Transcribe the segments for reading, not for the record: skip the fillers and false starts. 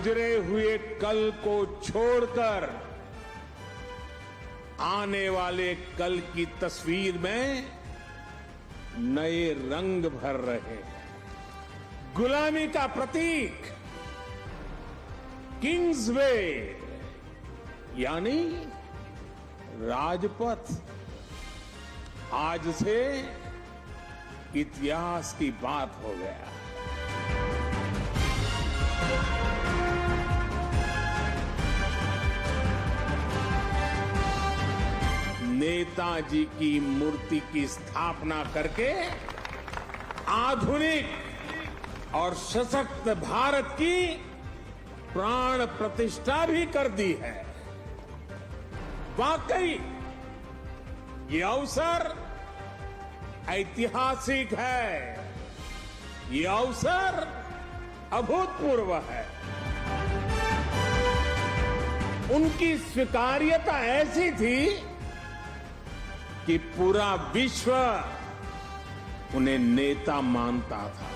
गुजरे हुए कल को छोड़कर आने वाले कल की तस्वीर में नए रंग भर रहे हैं। गुलामी का प्रतीक किंग्सवे यानी राजपथ आज से इतिहास की बात हो गया। नेताजी की मूर्ति की स्थापना करके आधुनिक और सशक्त भारत की प्राण प्रतिष्ठा भी कर दी है। वाकई ये अवसर ऐतिहासिक है, ये अवसर अभूतपूर्व है। उनकी स्वीकार्यता ऐसी थी कि पूरा विश्व उन्हें नेता मानता था,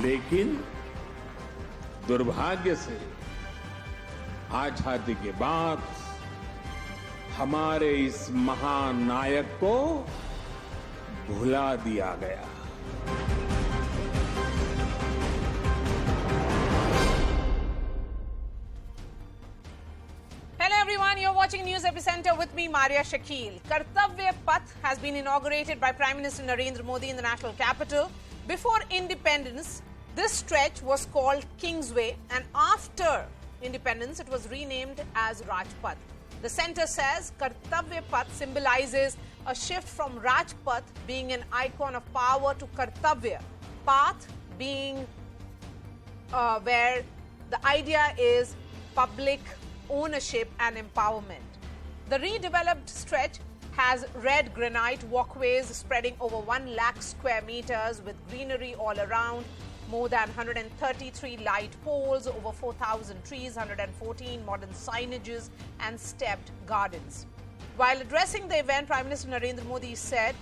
लेकिन दुर्भाग्य से आजादी के बाद हमारे इस महानायक को भुला दिया गया। You're watching News Epicenter with me, Maria Shakil. Kartavya Path has been inaugurated by Prime Minister Narendra Modi in the national capital. Before independence, this stretch was called Kingsway, and after independence, it was renamed as Rajpath. The centre says Kartavya Path symbolizes a shift from Rajpath being an icon of power to Kartavya Path being where the idea is public ownership and empowerment. The redeveloped stretch has red granite walkways spreading over 1 lakh square meters with greenery all around, more than 133 light poles, over 4,000 trees, 114 modern signages and stepped gardens. While addressing the event, Prime Minister Narendra Modi said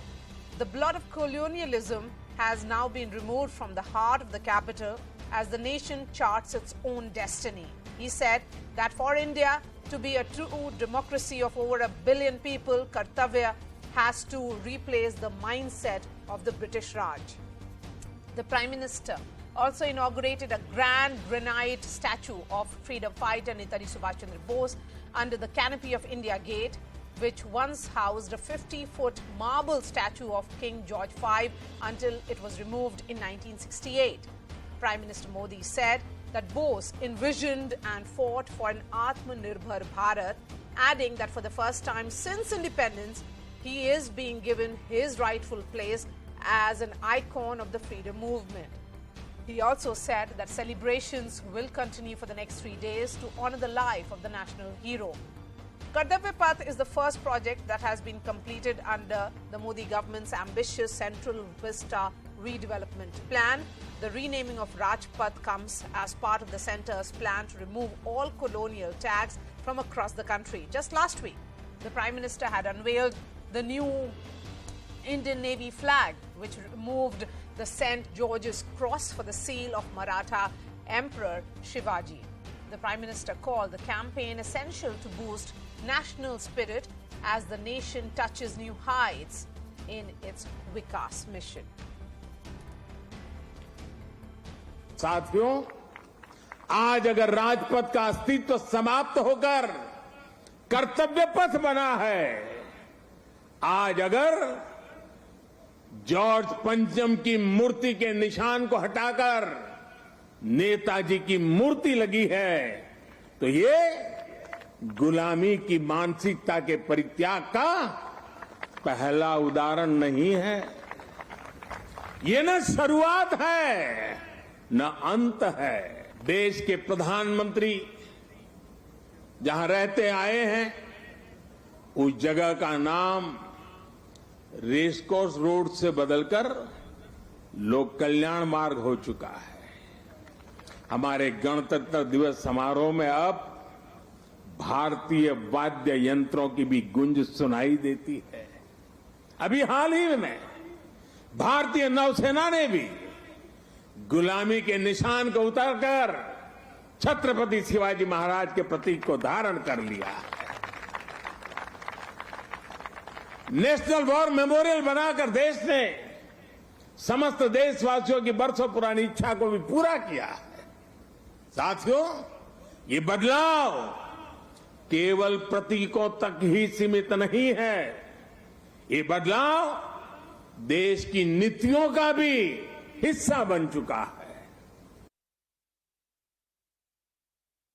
the blood of colonialism has now been removed from the heart of the capital as the nation charts its own destiny. He said that for India to be a true democracy of over 1 billion people, Kartavya has to replace the mindset of the British Raj. The Prime Minister also inaugurated a grand granite statue of freedom fighter Netaji Subhas Chandra Bose under the canopy of India Gate, which once housed a 50-foot marble statue of King George V until it was removed in 1968. Prime Minister Modi said that Bose envisioned and fought for an Atmanirbhar Bharat, adding that for the first time since independence, he is being given his rightful place as an icon of the freedom movement. He also said that celebrations will continue for the next 3 days to honor the life of the national hero. Kartavya Path is the first project that has been completed under the Modi government's ambitious Central Vista redevelopment plan. The renaming of Rajpath comes as part of the centre's plan to remove all colonial tags from across the country. Just last week, the Prime Minister had unveiled the new Indian Navy flag, which removed the St. George's Cross for the seal of Maratha Emperor Shivaji. The Prime Minister called the campaign essential to boost national spirit as the nation touches new heights in its Vikas mission. साथियों, आज अगर राजपथ का अस्तित्व समाप्त होकर कर्तव्य पथ बना है, आज अगर जॉर्ज पंचम की मूर्ति के निशान को हटाकर नेताजी की मूर्ति लगी है, तो ये गुलामी की मानसिकता के परित्याग का पहला उदाहरण नहीं है। ये न शुरुआत है न अंत है। देश के प्रधानमंत्री जहां रहते आए हैं, उस जगह का नाम रेसकोर्स रोड से बदलकर लोक कल्याण मार्ग हो चुका है। हमारे गणतंत्र दिवस समारोह में अब भारतीय वाद्य यंत्रों की भी गूंज सुनाई देती है। अभी हाल ही में भारतीय नौसेना ने भी गुलामी के निशान को उतारकर छत्रपति शिवाजी महाराज के प्रतीक को धारण कर लिया है। नेशनल वॉर मेमोरियल बनाकर देश ने समस्त देशवासियों की बरसों पुरानी इच्छा को भी पूरा किया है। साथियों, ये बदलाव केवल प्रतीकों तक ही सीमित नहीं है। ये बदलाव देश की नीतियों का भी हिस्सा बन चुका है।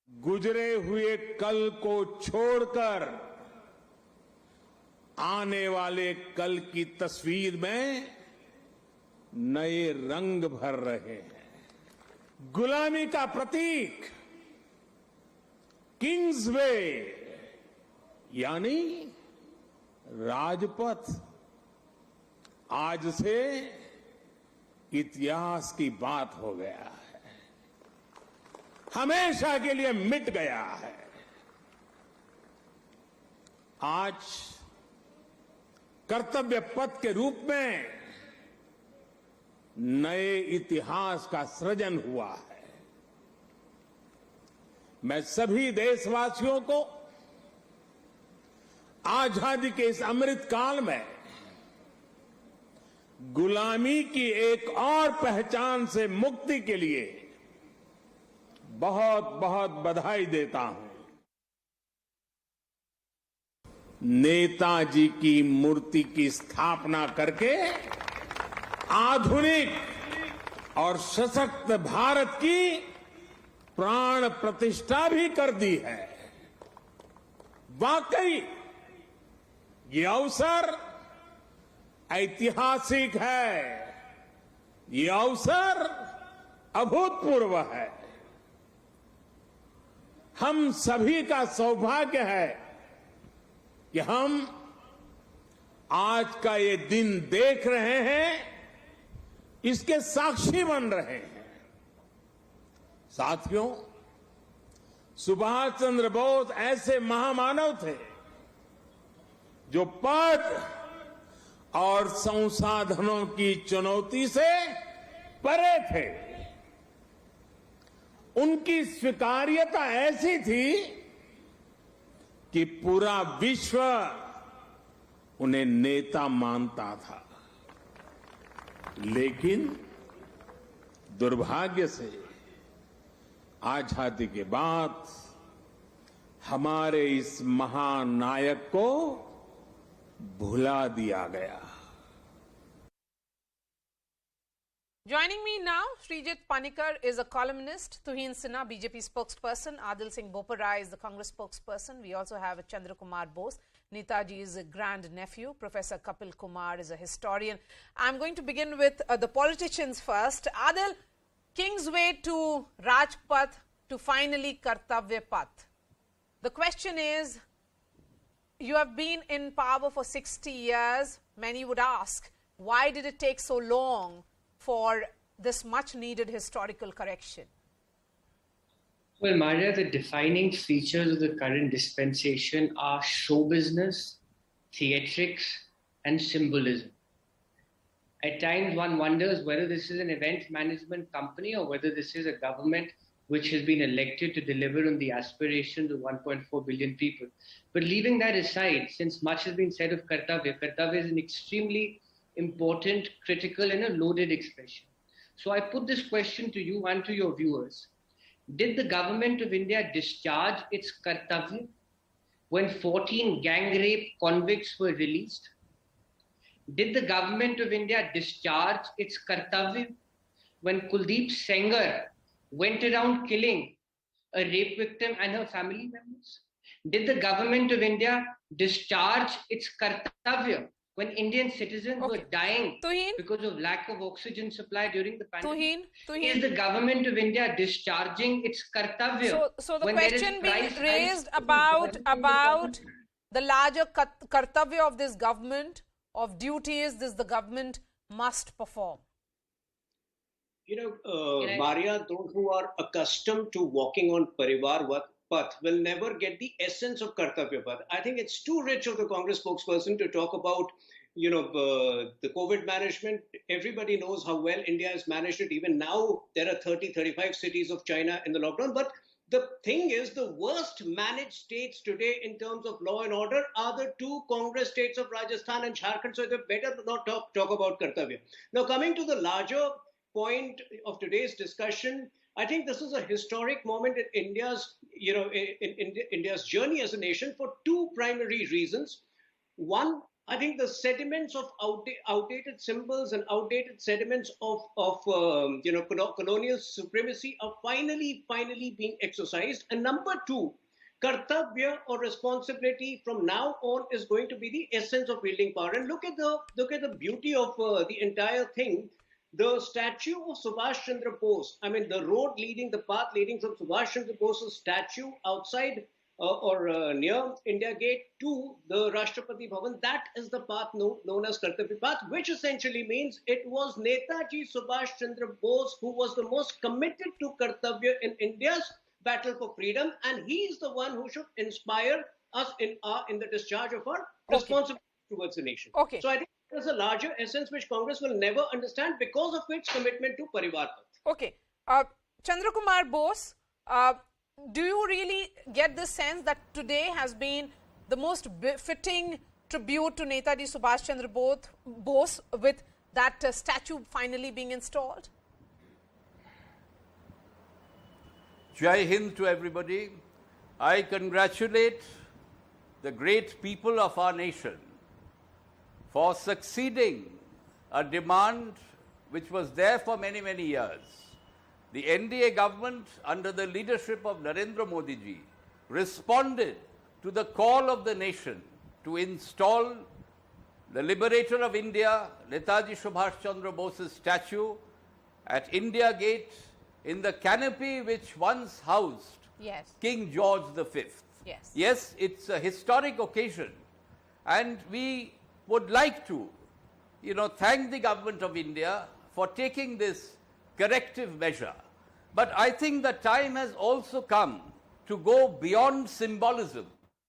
गुजरे हुए कल को छोड़कर आने वाले कल की तस्वीर में नए रंग भर रहे हैं। गुलामी का प्रतीक किंग्स वे यानी राजपथ आज से इतिहास की बात हो गया है, हमेशा के लिए मिट गया है। आज कर्तव्य पथ के रूप में नए इतिहास का सृजन हुआ है। मैं सभी देशवासियों को आजादी के इस अमृत काल में गुलामी की एक और पहचान से मुक्ति के लिए बहुत बहुत बधाई देता हूं। नेताजी की मूर्ति की स्थापना करके आधुनिक और सशक्त भारत की प्राण प्रतिष्ठा भी कर दी है। वाकई ये अवसर ऐतिहासिक है, ये अवसर अभूतपूर्व है। हम सभी का सौभाग्य है कि हम आज का ये दिन देख रहे हैं, इसके साक्षी बन रहे हैं। साथियों, सुभाष चंद्र बोस ऐसे महामानव थे जो पद और संसाधनों की चुनौती से परे थे। उनकी स्वीकार्यता ऐसी थी कि पूरा विश्व उन्हें नेता मानता था। लेकिन दुर्भाग्य से आजादी के बाद हमारे इस महानायक को भुला दिया गया। Joining me now, Srijit Panikkar is a columnist, Tuhin Sinha, BJP spokesperson, Adil Singh Bopara is the Congress spokesperson. We also have Chandra Kumar Bose, Netaji's grand-nephew. Professor Kapil Kumar is a historian. I'm going to begin with the politicians first. Adil, Kingsway to Rajpath to finally Kartavya Path. The question is, you have been in power for 60 years. Many would ask, why did it take so long for this much-needed historical correction? Well, Maria, the defining features of the current dispensation are show business, theatrics, and symbolism. At times, one wonders whether this is an event management company or whether this is a government which has been elected to deliver on the aspirations of 1.4 billion people. But leaving that aside, since much has been said of Kartavya, Kartavya is an extremely important, critical, and a loaded expression. So I put this question to you and to your viewers. Did the government of India discharge its Kartavya when 14 gang rape convicts were released? Did the government of India discharge its Kartavya when Kuldeep Sengar went around killing a rape victim and her family members? Did the government of India discharge its Kartavya when Indian citizens were dying because of lack of oxygen supply during the pandemic? Is the government of India discharging its Kartavya? So the question being raised about the larger Kartavya of this government, of duties this the government must perform. You know, Maria, those who are accustomed to walking on Parivar Path will never get the essence of Kartavya Path. I think it's too rich of the Congress spokesperson to talk about, you know, the COVID management. Everybody knows how well India has managed it. Even now, there are 30, 35 cities of China in the lockdown. But The thing is, the worst managed states today in terms of law and order are the two Congress states of Rajasthan and Jharkhand. So they better not talk about Kartavya. Now, coming to the larger point of today's discussion, I think this is a historic moment in India's, in India's journey as a nation for two primary reasons. One, I think the sediments of outdated symbols and outdated sediments of colonial supremacy are finally being exorcised. And number two, Kartavya or responsibility from now on is going to be the essence of wielding power. And look at the beauty of the entire thing. The statue of Subhas Chandra Bose, I mean, the road leading, the path leading from Subhas Chandra Bose's statue outside near India Gate to the Rashtrapati Bhavan, that is the path known as Kartavya Path, which essentially means it was Netaji Subhas Chandra Bose who was the most committed to Kartavya in India's battle for freedom, and he is the one who should inspire us in the discharge of our responsibility towards the nation. Okay. So I think there's a larger essence which Congress will never understand because of its commitment to Parivar Path. Okay. Chandra Kumar Bose, do you really get the sense that today has been the most fitting tribute to Netaji Subhas Chandra Bose with that statue finally being installed? Jai Hind to everybody. I congratulate the great people of our nation for succeeding a demand which was there for many, many years. The NDA government, under the leadership of Narendra Modi ji, responded to the call of the nation to install the liberator of India, Netaji Subhas Chandra Bose's statue at India Gate in the canopy which once housed King George V. Yes, it's a historic occasion, and we would like to, thank the government of India for taking this corrective measure. But I think the time has also come to go beyond symbolism,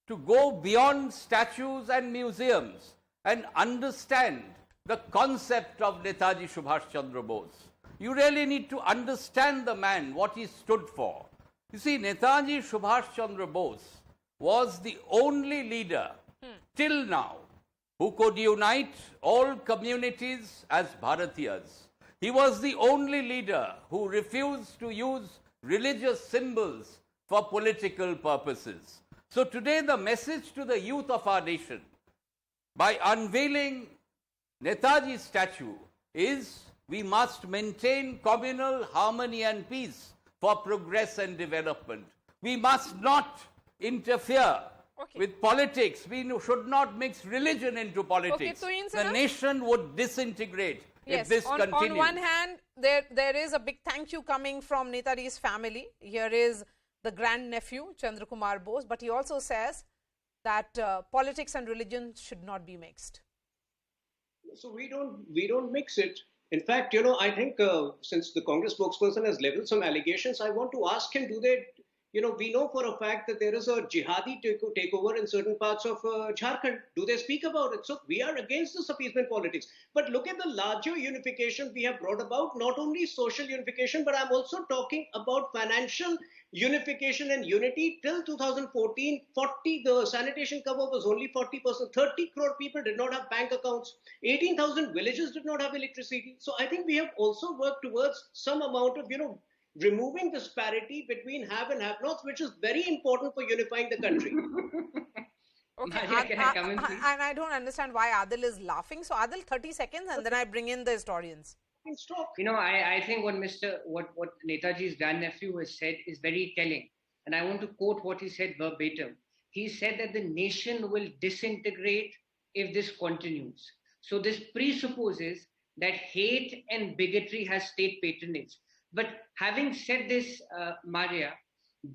to go beyond statues and museums and understand the concept of Netaji Subhas Chandra Bose. You really need to understand the man, what he stood for. You see, Netaji Subhas Chandra Bose was the only leader till now who could unite all communities as Bharatiyas. He was the only leader who refused to use religious symbols for political purposes. So today the message to the youth of our nation, by unveiling Netaji's statue, is we must maintain communal harmony and peace for progress and development. We must not interfere with politics. We should not mix religion into politics. The nation would disintegrate if this continues. On one hand, there is a big thank you coming from Netaji's family. Here is the grandnephew, Chandra Kumar Bose, but he also says that politics and religion should not be mixed. So we don't mix it. In fact, I think since the Congress spokesperson has leveled some allegations, I want to ask him, we know for a fact that there is a jihadi takeover in certain parts of Jharkhand. Do they speak about it? So we are against this appeasement politics. But look at the larger unification we have brought about, not only social unification, but I'm also talking about financial unification and unity. Till 2014, the sanitation cover was only 40%. 30 crore people did not have bank accounts. 18,000 villages did not have electricity. So I think we have also worked towards some amount of, removing disparity between have and have-nots, which is very important for unifying the country. Okay, and I don't understand why Adil is laughing. So Adil, 30 seconds, and then I bring in the historians. I think what Netaji's grandnephew has said is very telling, and I want to quote what he said verbatim. He said that the nation will disintegrate if this continues. So this presupposes that hate and bigotry has state patronage. But having said this, Maria,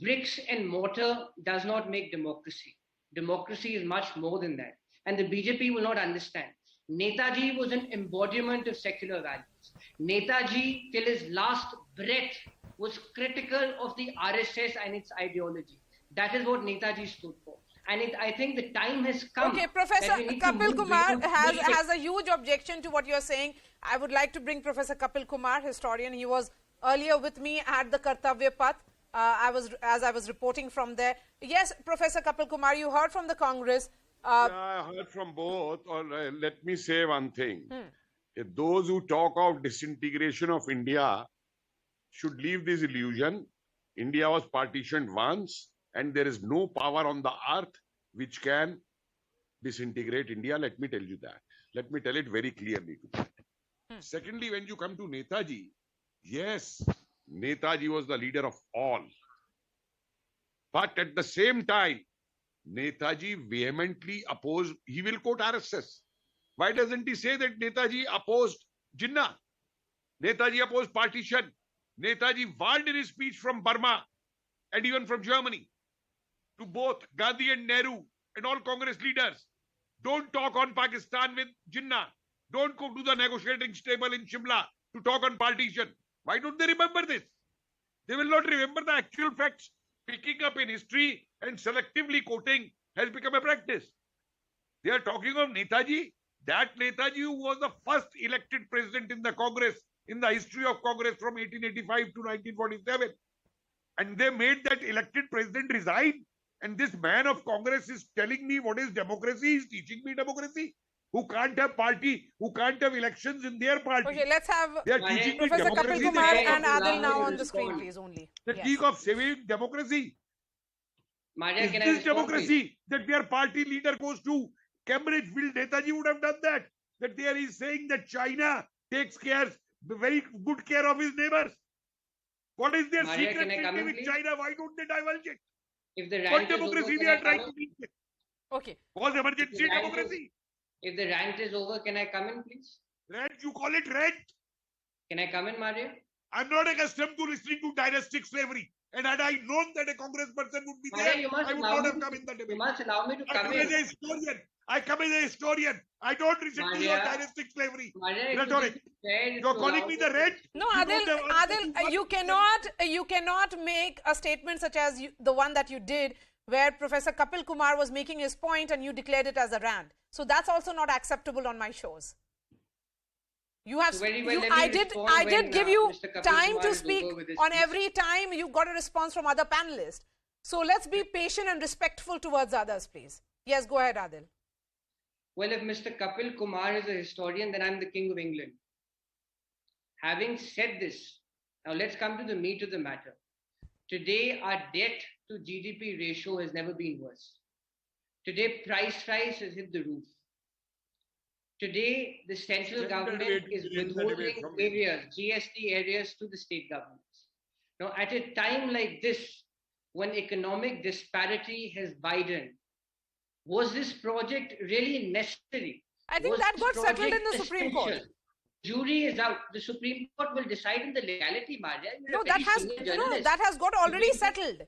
bricks and mortar does not make democracy. Democracy is much more than that. And the BJP will not understand. Netaji was an embodiment of secular values. Netaji, till his last breath, was critical of the RSS and its ideology. That is what Netaji stood for. And I think the time has come. Okay, Professor Kapil Kumar has a huge objection to what you are saying. I would like to bring Professor Kapil Kumar, historian. He was earlier with me at the Kartavya Path. as I was reporting from there. Yes, Professor Kapil Kumar, you heard from the Congress. I heard from both. Let me say one thing. Those who talk of disintegration of India should leave this illusion. India was partitioned once, and there is no power on the earth which can disintegrate India. Let me tell you that. Let me tell it very clearly. Secondly, when you come to Netaji, yes, Netaji was the leader of all. But at the same time, Netaji vehemently opposed, he will quote RSS. Why doesn't he say that Netaji opposed Jinnah? Netaji opposed partition. Netaji warned in his speech from Burma and even from Germany to both Gandhi and Nehru and all Congress leaders. Don't talk on Pakistan with Jinnah. Don't go to the negotiating table in Shimla to talk on partition. Why don't they remember this? They will not remember the actual facts. Picking up in history and selectively quoting has become a practice. They are talking of Netaji. That Netaji who was the first elected president in the Congress, in the history of Congress from 1885 to 1947. And they made that elected president resign. And this man of Congress is telling me what is democracy. He's teaching me democracy. Who can't have party, who can't have elections in their party. Okay, let's have They are teaching me Professor Kapil democracy. Kumar They and talk Adil now on the screen, please, only. They Yes. speak of civic democracy. Maria, Is can I this respond, democracy please? that their party leader goes to Cambridge? Will Netaji would have done that? That there is saying that China takes very good care of his neighbors. What is their Maria, secret can I come treaty in, with please? China? Why don't they divulge it? If the What rant is democracy over, they can are I trying come to in? teach? Okay. Was emergency If the rant is- democracy? If the rant is over, can I come in, please? Rent, you call it rent? Can I come in, Maria? I'm not accustomed to listening to dynastic slavery. And had I known that a Congress person would be Maria, there, you must I would allow not me have come to, in the you debate. must allow me to I come come as a in. historian. I come as a historian. I don't listen to your Maria, dynastic slavery. Maria, Rhetoric. You're calling me the rent? No, You Adil, don't have answer to Adil, you cannot make a statement such as the one that you did, where Professor Kapil Kumar was making his point and you declared it as a rant. So that's also not acceptable on my shows. You have, Very well, you, let me I did respond give when, you Mr. Kapil time Kumar to is speak. over with his On speech. every time you got a response from other panelists. So let's be patient and respectful towards others, please. Yes, go ahead, Adil. Well, if Mr. Kapil Kumar is a historian, then I'm the King of England. Having said this, now let's come to the meat of the matter. Today, our debt to GDP ratio has never been worse. Today, price rise has hit the roof. Today, the central government is withholding areas, GST areas to the state governments. Now, at a time like this, when economic disparity has widened, was this project really necessary? I think Was that this got settled project in the Supreme Court. essential? Jury is out. The Supreme Court will decide in the legality, Maria. You're No, a very that has senior no, journalist. that has got already settled.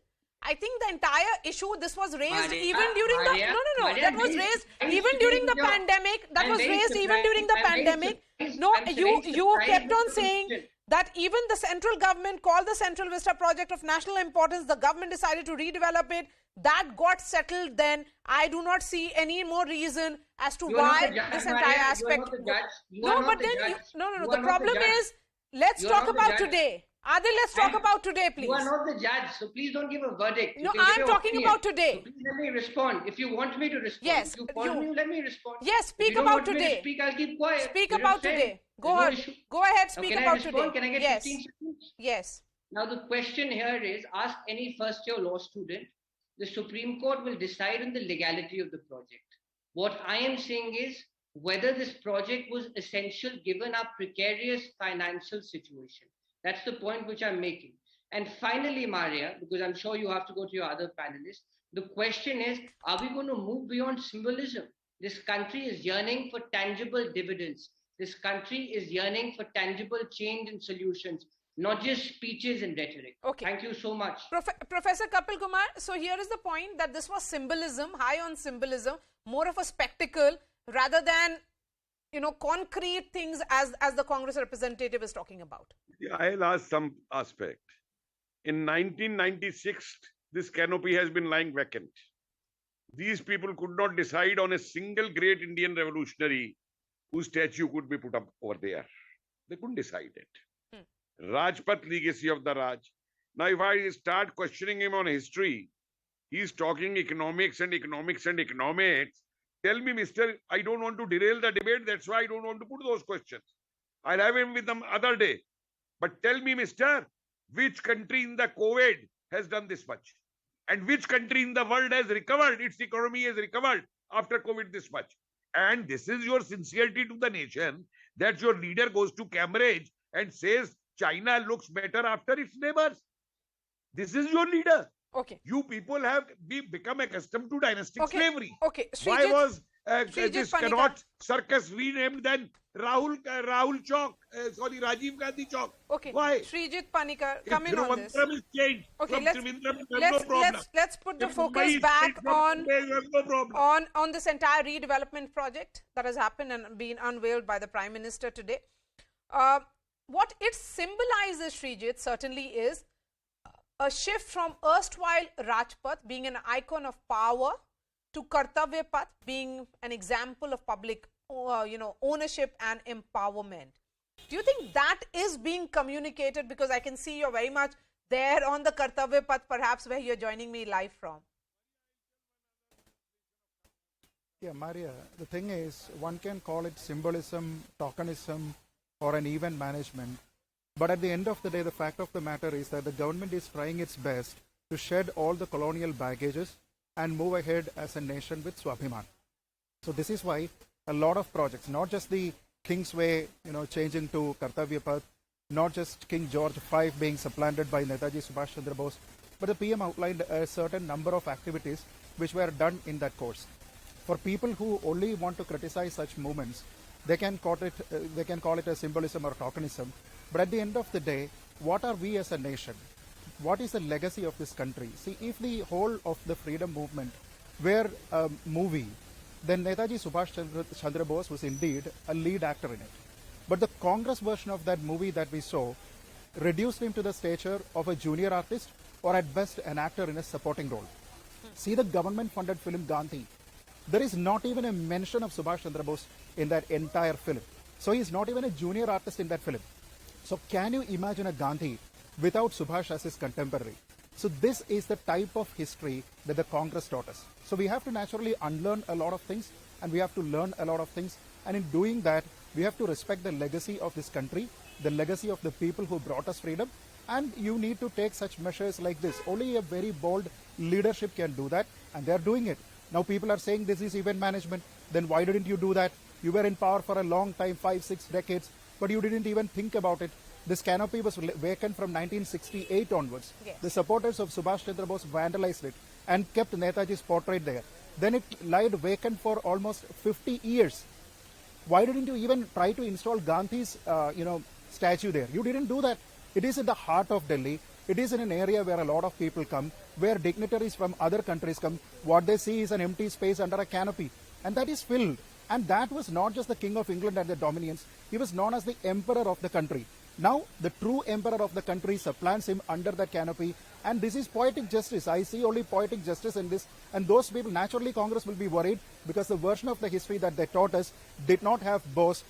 I think the entire issue, this was raised Maria, even during Maria, the Maria, that was please, raised I'm even during the speaking your- pandemic. That I'm was very raised even surprised- during the I'm very pandemic. surprised- No, I'm very you surprised kept with on the saying question. that even the central government called the Central Vista project of national importance. The government decided to redevelop it. That got settled then. I do not see any more reason as to You are not why the judge, this Maria. entire You are aspect. not the judge. You No, are not but the then judge. no. You The are not the problem judge. is, let's You are talk not the about judge. today. Adil, let's talk about today, please. You are not the judge, so please don't give a verdict. You No, can give I'm your talking opinion. about today. So please let me respond. If you want me to respond, Yes, if you want me, let me respond. Yes, If speak you don't about want me to today. speak, I'll keep quiet. Speak You're a about friend. today. Go There's no ahead. issue. Go ahead. Now, Speak can I about respond? today. Can I get Yes. 15 seconds? Yes. Now the question here is, ask any first-year law student. The Supreme Court will decide on the legality of the project. What I am saying is whether this project was essential given our precarious financial situation. That's the point which I'm making. And finally, Maria, because I'm sure you have to go to your other panelists, the question is, are we going to move beyond symbolism? This country is yearning for tangible dividends. This country is yearning for tangible change and solutions, not just speeches and rhetoric. Okay. Thank you so much. Professor Kapil Kumar, so here is the point that this was symbolism, high on symbolism, more of a spectacle rather than, concrete things as the Congress representative is talking about. Yeah, I'll ask some aspect. In 1996, this canopy has been lying vacant. These people could not decide on a single great Indian revolutionary whose statue could be put up over there. They couldn't decide it. Rajpath legacy of the Raj. Now, if I start questioning him on history, he's talking economics and economics and economics. Tell me, mister, I don't want to derail the debate. That's why I don't want to put those questions. I'll have him with them other day. But tell me, mister, which country in the COVID has done this much? And which country in the world has recovered, its economy has recovered after COVID this much? And this is your sincerity to the nation, that your leader goes to Cambridge and says China looks better after its neighbors. This is your leader. Okay. You people have become accustomed to dynastic slavery. Okay. Why was Srijit this Panikar. cannot circus renamed then Rahul Chowk? Sorry, Rajiv Gandhi Chowk. Okay. Why? Srijit Panikar, come in on this. Is changed. Okay, From let's put the If focus Mumbai is back changed from Mumbai, you have no problem. on this entire redevelopment project that has happened and been unveiled by the Prime Minister today. What it symbolizes, Srijit, certainly is a shift from erstwhile Rajpath being an icon of power to Kartavya Path being an example of public ownership and empowerment. Do you think that is being communicated? Because I can see you're very much there on the Kartavya Path, perhaps where you're joining me live from. Yeah, Maria, the thing is, one can call it symbolism, tokenism, or an event management. But at the end of the day, the fact of the matter is that the government is trying its best to shed all the colonial baggages and move ahead as a nation with Swabhiman. So this is why a lot of projects, not just the Kingsway, changing to Kartavya Path, not just King George V being supplanted by Netaji Subhas Chandra Bose, but the PM outlined a certain number of activities which were done in that course. For people who only want to criticize such movements, they can call it a symbolism or tokenism. But at the end of the day, what are we as a nation? What is the legacy of this country? See, if the whole of the freedom movement were a movie, then Netaji Subhas Chandra Bose was indeed a lead actor in it. But the Congress version of that movie that we saw reduced him to the stature of a junior artist or at best an actor in a supporting role. See the government-funded film Gandhi. There is not even a mention of Subhash Chandra Bose in that entire film. So he is not even a junior artist in that film. So can you imagine a Gandhi without Subhash as his contemporary? So this is the type of history that the Congress taught us. So we have to naturally unlearn a lot of things and we have to learn a lot of things. And in doing that, we have to respect the legacy of this country, the legacy of the people who brought us freedom. And you need to take such measures like this. Only a very bold leadership can do that, and they are doing it. Now people are saying this is event management. Then why didn't you do that? You were in power for a long time, 5-6 decades, but you didn't even think about it. This canopy was vacant from 1968 onwards. Yes. The supporters of Subhash Chandra Bose vandalized it and kept Netaji's portrait there. Then it lied vacant for almost 50 years. Why didn't you even try to install Gandhi's, statue there? You didn't do that. It is in the heart of Delhi. It is in an area where a lot of people come, where dignitaries from other countries come. What they see is an empty space under a canopy, and that is filled. And that was not just the King of England and the dominions. He was known as the Emperor of the country. Now, the true Emperor of the country supplants him under the canopy. And this is poetic justice. I see only poetic justice in this. And those people, naturally, Congress will be worried because the version of the history that they taught us did not have Bose,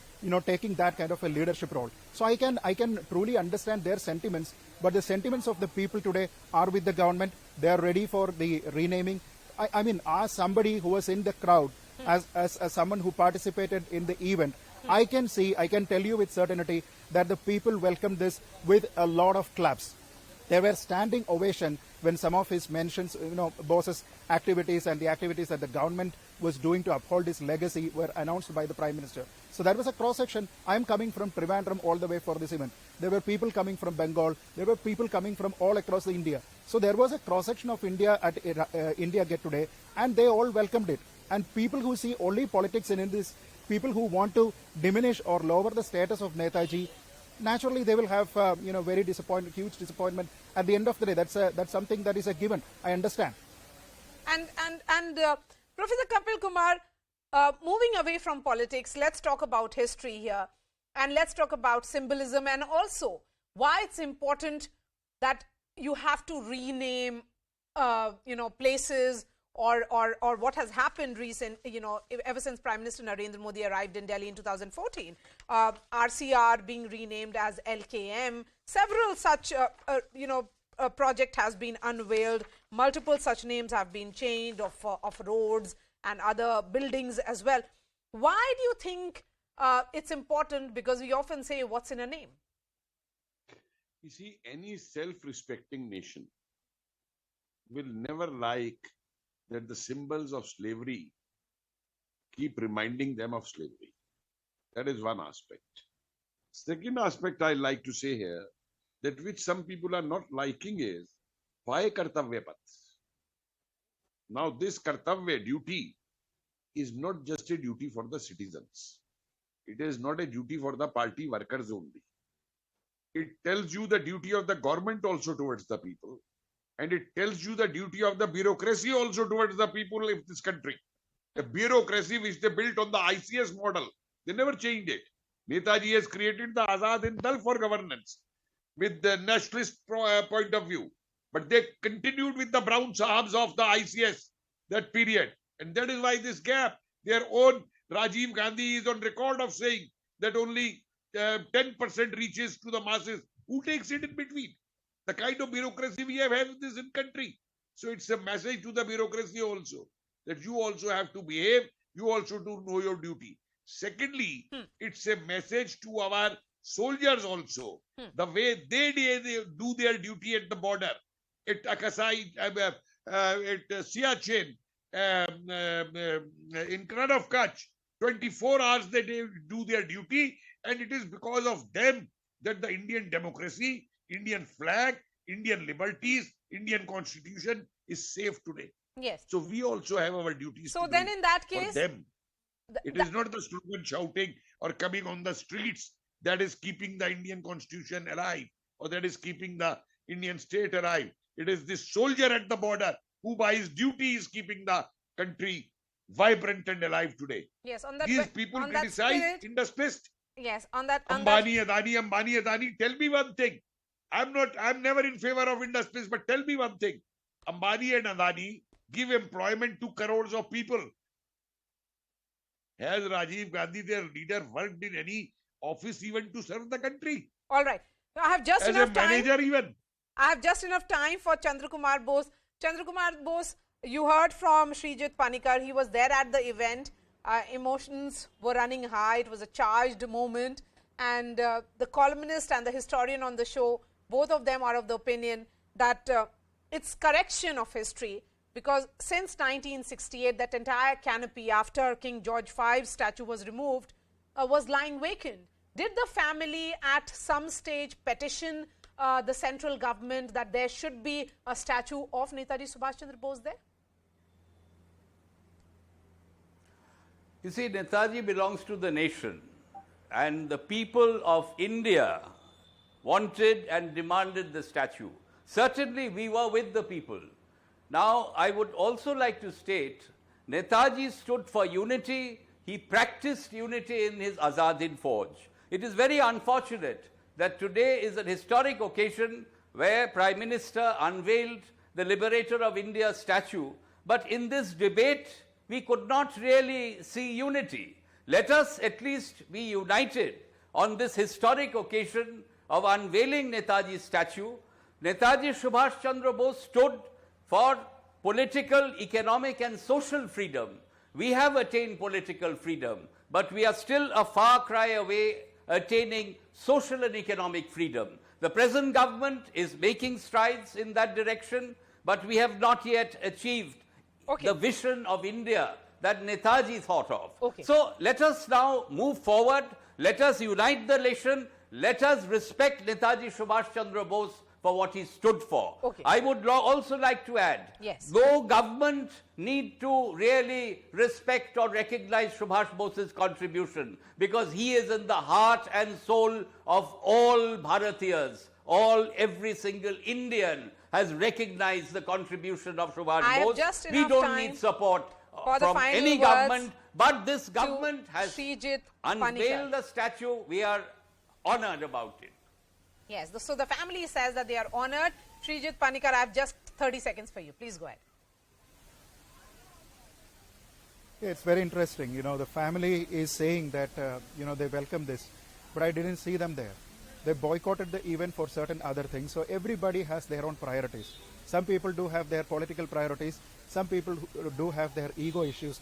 taking that kind of a leadership role. So I can truly understand their sentiments. But the sentiments of the people today are with the government. They are ready for the renaming. I mean, as somebody who was in the crowd, as someone who participated in the event, I can tell you with certainty that the people welcomed this with a lot of claps. There were standing ovation when some of his mentions, Bose's activities and the activities that the government was doing to uphold his legacy were announced by the Prime Minister. So that was a cross-section. I am coming from Trivandrum all the way for this event. There were people coming from Bengal. There were people coming from all across India. So there was a cross-section of India at India Get Today, and they all welcomed it. And people who see only politics in this, people who want to diminish or lower the status of Netaji, naturally they will have very huge disappointment at the end of the day. That's something that is a given. I understand. And Professor Kapil Kumar, moving away from politics, let's talk about history here, and let's talk about symbolism, and also why it's important that you have to rename places or what has happened ever since Prime Minister Narendra Modi arrived in Delhi in 2014. RCR being renamed as LKM, several such project has been unveiled. Multiple such names have been changed of roads and other buildings as well. Why do you think it's important? Because we often say, what's in a name? You see, any self-respecting nation will never like that the symbols of slavery keep reminding them of slavery. That is one aspect. Second aspect I like to say here, that which some people are not liking is, why Kartavya Path? Now this Kartavya duty is not just a duty for the citizens. It is not a duty for the party workers only. It tells you the duty of the government also towards the people. And it tells you the duty of the bureaucracy also towards the people of this country. A bureaucracy which they built on the ICS model. They never changed it. Netaji has created the Azad Hind Dal for governance with the nationalist point of view. But they continued with the brown sahabs of the ICS that period. And that is why this gap, their own Rajiv Gandhi is on record of saying that only 10% reaches to the masses. Who takes it in between? The kind of bureaucracy we have in this country. So it's a message to the bureaucracy also, that you also have to behave, you also to know your duty. Secondly, it's a message to our soldiers also, the way they do their duty at the border, at Akasai, at Siachen, in front of Kutch, 24 hours they do their duty, and it is because of them that the Indian democracy, Indian flag, Indian liberties, Indian constitution is safe today. Yes. So we also have our duties. So then in that case, for them. It is not the slogan shouting or coming on the streets that is keeping the Indian constitution alive, or that is keeping the Indian state alive. It is this soldier at the border who by his duty is keeping the country vibrant and alive today. Yes, on that. These people criticize industrialists. Yes, on that. Ambani, Adani. Tell me one thing. I'm never in favor of industrialists, but tell me one thing. Ambani and Adani give employment to crores of people. Has Rajiv Gandhi, their leader, worked in any office even to serve the country? All right. I have just enough time. As a manager even. I have just enough time for Chandrakumar Bose. Chandrakumar Bose, you heard from Srijit Panikar. He was there at the event. Emotions were running high. It was a charged moment. And the columnist and the historian on the show, both of them are of the opinion that it's correction of history. Because since 1968, that entire canopy after King George V's statue was removed was lying vacant. Did the family at some stage petition the central government that there should be a statue of Netaji Subhas Chandra Bose there? You see, Netaji belongs to the nation, and the people of India wanted and demanded the statue. Certainly, we were with the people. Now, I would also like to state, Netaji stood for unity. He practiced unity in his Azad Hind Fauj. It is very unfortunate that today is an historic occasion where Prime Minister unveiled the Liberator of India statue. But in this debate, we could not really see unity. Let us at least be united on this historic occasion of unveiling Netaji's statue. Netaji Subhas Chandra Bose stood for political, economic and social freedom. We have attained political freedom, but we are still a far cry away attaining social and economic freedom. The present government is making strides in that direction, but we have not yet achieved the vision of India that Netaji thought of. So let us now move forward. Let us unite the nation. Let us respect Netaji Subhas Chandra Bose for what he stood for. I would also like to add, no government need to really respect or recognize Subhash Bose's contribution, because he is in the heart and soul of all Bharatiyas. Every single Indian has recognized the contribution of Subhash Bose. We don't need support from any government, but this government has unveiled the statue. We are honored about it. Yes, so the family says that they are honored. Srijit Panikar, I have just 30 seconds for you. Please go ahead. Yeah, it's very interesting. You know, the family is saying that, they welcome this, but I didn't see them there. They boycotted the event for certain other things. So everybody has their own priorities. Some people do have their political priorities. Some people do have their ego issues.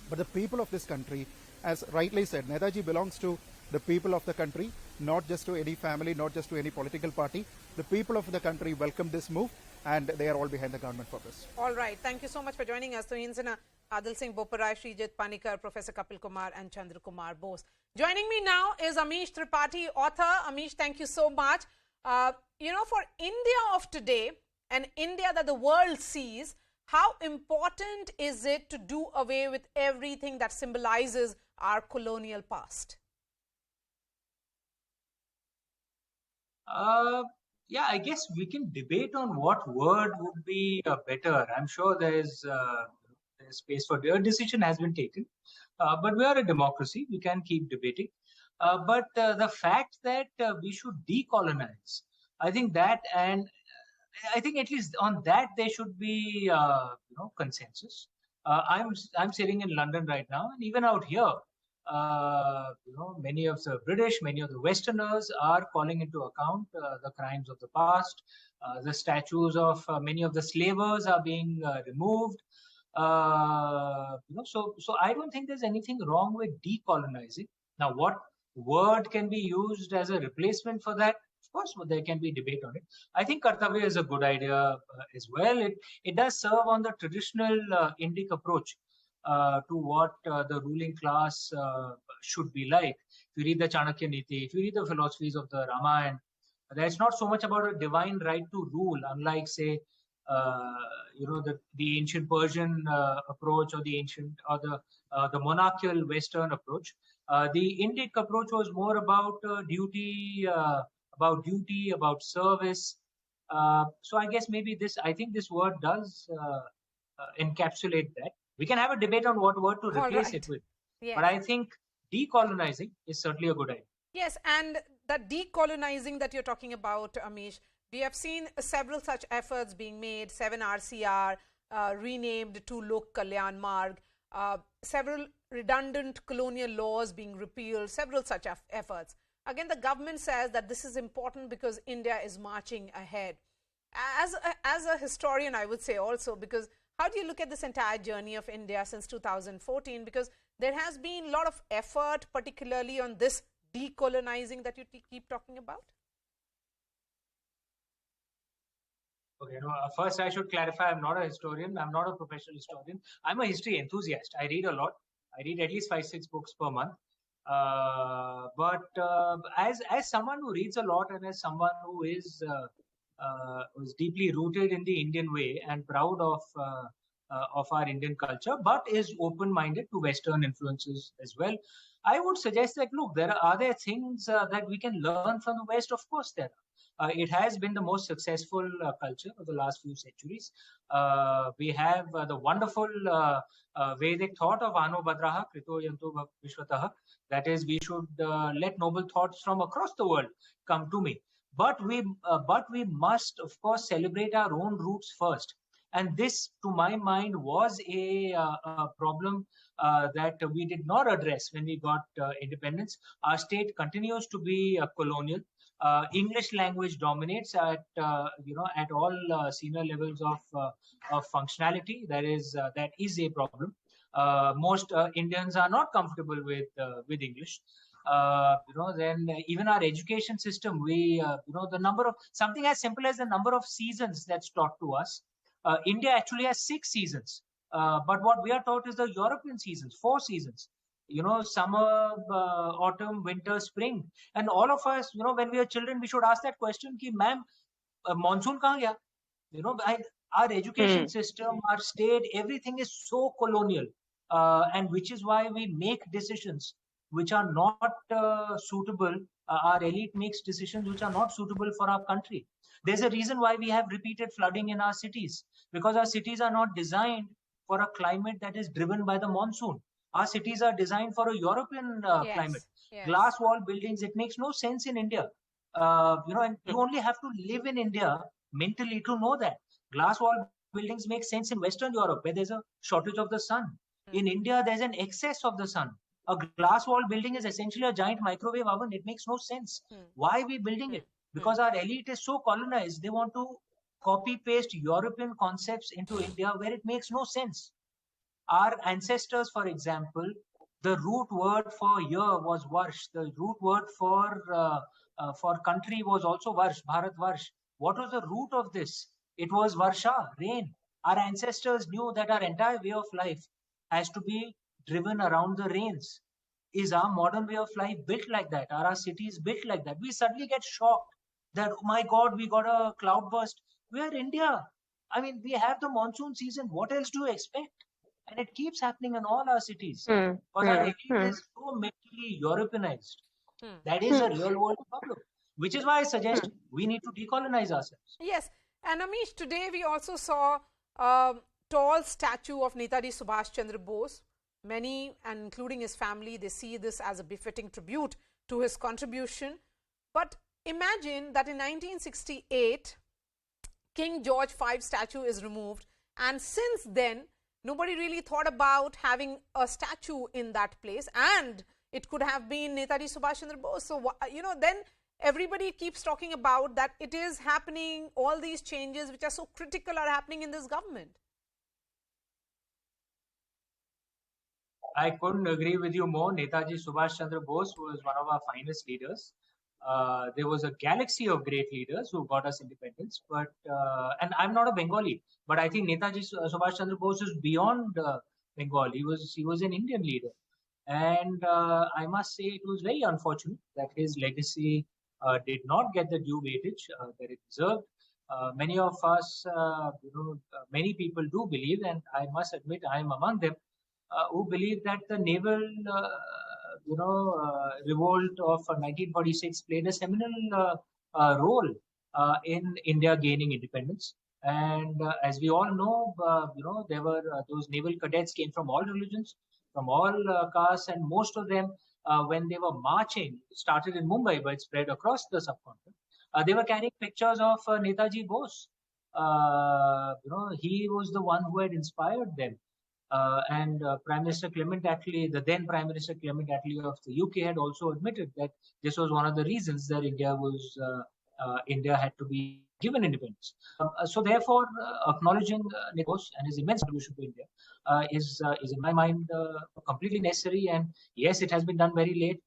But the people of this country, as rightly said, Netaji belongs to the people of the country, not just to any family, not just to any political party. The people of the country welcome this move, and they are all behind the government for this. All right. Thank you so much for joining us. So, Adil Singh Boparai, Srijit Panikar, Professor Kapil Kumar, and Chandra Kumar Bose. Joining me now is Amish Tripathi, author. Amish, thank you so much. For India of today and India that the world sees, how important is it to do away with everything that symbolizes our colonial past? Yeah, I guess we can debate on what word would be better. I'm sure there's space for a decision has been taken, but we are a democracy. We can keep debating. But the fact that we should decolonize, I think that, and I think at least on that there should be consensus. I'm sitting in London right now, and even out here, many of the British, many of the Westerners are calling into account the crimes of the past. The statues of many of the slavers are being removed. So I don't think there's anything wrong with decolonizing. Now, what word can be used as a replacement for that? Of course, there can be debate on it. I think Kartavya is a good idea as well. It does serve on the traditional Indic approach to what the ruling class should be like. If you read the Chanakya Niti, if you read the philosophies of the Ramayana, there's not so much about a divine right to rule, unlike, say, the ancient Persian approach, or the ancient, or the monarchical Western approach. The Indic approach was more about duty, about service. So I guess maybe I think this word does encapsulate that. We can have a debate on what word to replace it with. Yes. But I think decolonizing is certainly a good idea. Yes, and that decolonizing that you're talking about, Amish, we have seen several such efforts being made. 7 RCR, renamed to Lok Kalyan Marg, several redundant colonial laws being repealed, several such efforts. Again, the government says that this is important because India is marching ahead. As a historian, I would say also, because how do you look at this entire journey of India since 2014? Because there has been a lot of effort, particularly on this decolonizing that you keep talking about. Okay, first I should clarify, I'm not a historian. I'm not a professional historian. I'm a history enthusiast. I read a lot. I read at least 5-6 books per month. But as someone who reads a lot, and as someone who is deeply rooted in the Indian way and proud of our Indian culture, but is open-minded to Western influences as well, I would suggest that, look, are there things that we can learn from the West? Of course there are. It has been the most successful culture of the last few centuries. We have the wonderful Vedic thought of Ano Badraha Krito Yanto Vishwataha. That is, we should let noble thoughts from across the world come to me. But we must, of course, celebrate our own roots first. And this, to my mind, was a problem that we did not address when we got independence. Our state continues to be colonial. English language dominates at all senior levels of functionality. That is a problem. Most Indians are not comfortable with English. Then even our education system, the number of, something as simple as the number of seasons that's taught to us. India actually has 6 seasons, but what we are taught is the European seasons, 4 seasons. Summer, autumn, winter, spring, and all of us, when we are children, we should ask that question: "Ki, ma'am, monsoon kahan gaya?" Our education system, our state, everything is so colonial, and which is why we make decisions which are not suitable. Our elite makes decisions which are not suitable for our country. There's a reason why we have repeated flooding in our cities, because our cities are not designed for a climate that is driven by the monsoon. Our cities are designed for a European climate. Yes. Glass wall buildings, it makes no sense in India. And you only have to live in India mentally to know that. Glass wall buildings make sense in Western Europe, where there's a shortage of the sun. In India, there's an excess of the sun. A glass wall building is essentially a giant microwave oven. It makes no sense. Why are we building it? Because our elite is so colonized. They want to copy paste European concepts into India where it makes no sense. Our ancestors, for example, the root word for year was Varsh. The root word for country was also Varsh, Bharat Varsh. What was the root of this? It was Varsha, rain. Our ancestors knew that our entire way of life has to be driven around the rains. Is our modern way of life built like that? Are our cities built like that? We suddenly get shocked that, oh my God, we got a cloudburst. We are India. I mean, we have the monsoon season. What else do you expect? And it keeps happening in all our cities. Because our elite is so mentally Europeanized. That is a real world problem. Which is why I suggest we need to decolonize ourselves. Yes. And Amish, today we also saw a tall statue of Netaji Subhas Chandra Bose. Many, and including his family, they see this as a befitting tribute to his contribution. But imagine that in 1968, King George V statue is removed. And since then, nobody really thought about having a statue in that place. And it could have been Netaji Subhas Chandra Bose. So, then everybody keeps talking about that it is happening, all these changes which are so critical are happening in this government. I couldn't agree with you more. Netaji Subhas Chandra Bose was one of our finest leaders. There was a galaxy of great leaders who got us independence. But and I'm not a Bengali, but I think Netaji Subhas Chandra Bose is beyond Bengal. He was an Indian leader, and I must say it was very unfortunate that his legacy did not get the due weightage that it deserved. Many of us, many people do believe, and I must admit I am among them, who believe that the naval, revolt of 1946 played a seminal role in India gaining independence. And as we all know, there were those naval cadets came from all religions, from all castes, and most of them, when they were marching, started in Mumbai but spread across the subcontinent. They were carrying pictures of Netaji Bose. He was the one who had inspired them. And Prime Minister Clement Attlee, the then Prime Minister Clement Attlee of the UK, had also admitted that this was one of the reasons that India had to be given independence. So therefore, acknowledging Netaji Bose and his immense contribution to India is in my mind completely necessary. And yes, it has been done very late.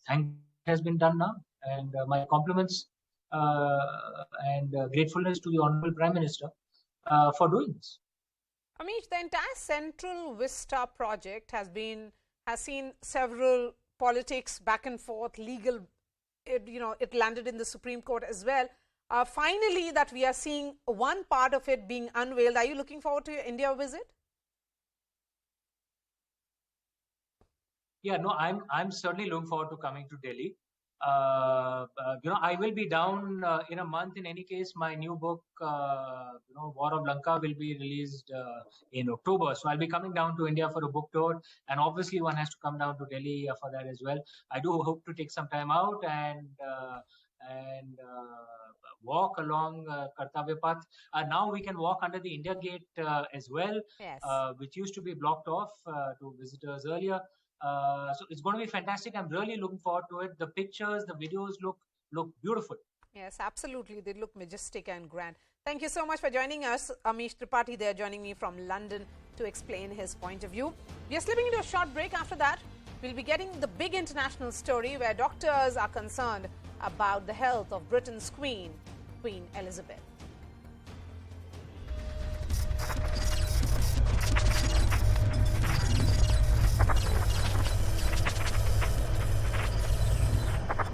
Thank it has been done now. And my compliments and gratefulness to the Honorable Prime Minister for doing this. Amish, the entire Central Vista project has seen several politics back and forth, legal, it landed in the Supreme Court as well. Finally, that we are seeing one part of it being unveiled. Are you looking forward to your India visit? Yeah, no, I'm certainly looking forward to coming to Delhi. I will be down in a month. In any case, my new book, War of Lanka, will be released in October. So I'll be coming down to India for a book tour, and obviously one has to come down to Delhi for that as well. I do hope to take some time out and walk along Kartavya Path. Now we can walk under the India Gate as well, yes. Which used to be blocked off to visitors earlier. So it's going to be fantastic. I'm really looking forward to it. The pictures, the videos look beautiful. Yes, absolutely. They look majestic and grand. Thank you so much for joining us. Amish Tripathi there joining me from London to explain his point of view. We are slipping into a short break. After that, we'll be getting the big international story where doctors are concerned about the health of Britain's Queen Elizabeth.